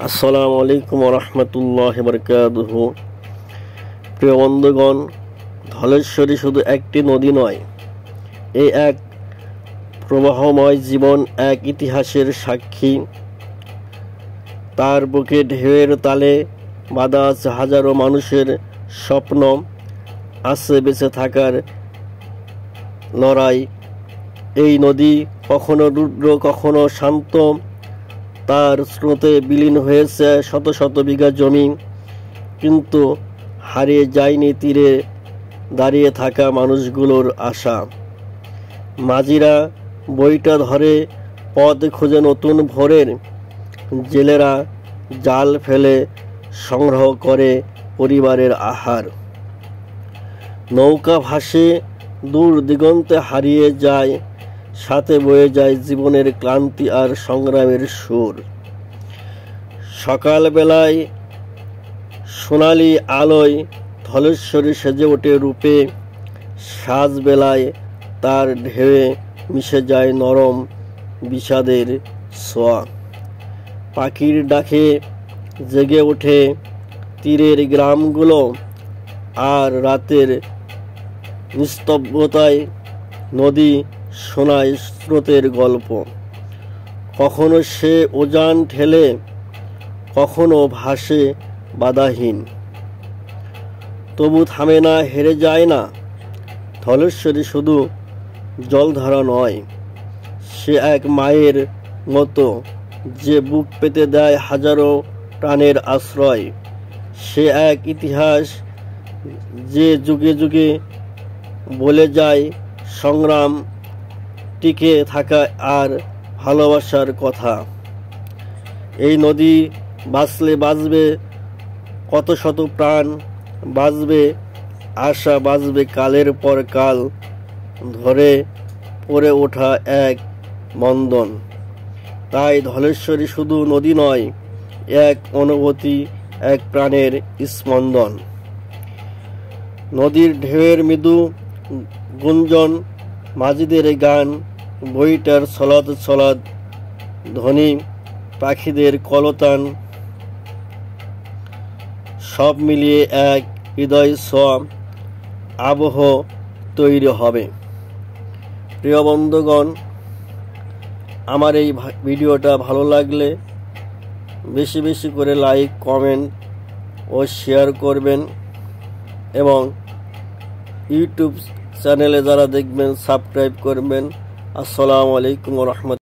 আসসালামু আলাইকুম ওয়া রাহমাতুল্লাহি ওয়া বারাকাতুহু। প্রিয় বন্ধুগণ, ধলেশ্বরী শুধু একটি নদী নয়, এই এক প্রবাহময় জীবন, এক ইতিহাসের সাক্ষী। তার বুকে ঢেউয়ের তালে বাঁধা আছে হাজারো মানুষের স্বপ্ন, আছে বেঁচে থাকার লড়াই। এই নদী কখনো রুদ্র, কখনো শান্ত। তার স্রোতে বিলীন হয়েছে শত শত বিঘা জমি, কিন্তু হারিয়ে যায়নি তীরে দাঁড়িয়ে থাকা মানুষগুলোর আশা। মাঝিরা বইটা ধরে পথ খোঁজে নতুন ভোরের, জেলেরা জাল ফেলে সংগ্রহ করে পরিবারের আহার। নৌকা ভাসে দূর দিগন্তে, হারিয়ে যায় সাথে বয়ে যায় জীবনের ক্লান্তি আর সংগ্রামের সুর। সকালবেলায় সোনালি আলোয় ধলেশ্বরী সেজে ওঠে রূপে, সাজবেলায় তার ঢেউয়ে মিশে যায় নরম বিষাদের ছোঁয়া। পাখির ডাকে জেগে ওঠে তীরের গ্রামগুলো, আর রাতের নিস্তব্ধতায় নদী শোনায় স্রোতের গল্প। কখনো সে উজান ঠেলে, কখনো ভাসে বাধাহীন, তবু থামে না, হেরে যায় না। ধলেশ্বরী শুধু জলধারা নয়, সে এক মায়ের মতো, যে বুক পেতে দেয় হাজারো প্রাণের আশ্রয়। সে এক ইতিহাস, যে যুগে যুগে বলে যায় সংগ্রাম, টিকে থাকা আর ভালোবাসার কথা। এই নদী বাঁচলে বাঁচবে কত শত প্রাণ, বাঁচবে আশা, বাঁচবে কালের পর কাল ধরে পড়ে ওঠা এক বন্ধন। তাই ধলেশ্বরী শুধু নদী নয়, এক অনুভূতি, এক প্রাণের স্পন্দন। নদীর ঢেউয়ের মৃদু গুঞ্জন, মাঝিদের গান, বইটার ছলাদ ছলাদ ধ্বনি, পাখিদের কলতান, সব মিলিয়ে এক হৃদয় ছোঁয়া আবহ তৈরি হবে। প্রিয় বন্ধুগণ, আমার এই ভিডিওটা ভালো লাগলে বেশি বেশি করে লাইক, কমেন্ট ও শেয়ার করবেন, এবং ইউটিউব চ্যানেলে যারা দেখবেন সাবস্ক্রাইব করবেন। আসসালামু আলাইকুম ওয়া রাহমাতুল্লাহ।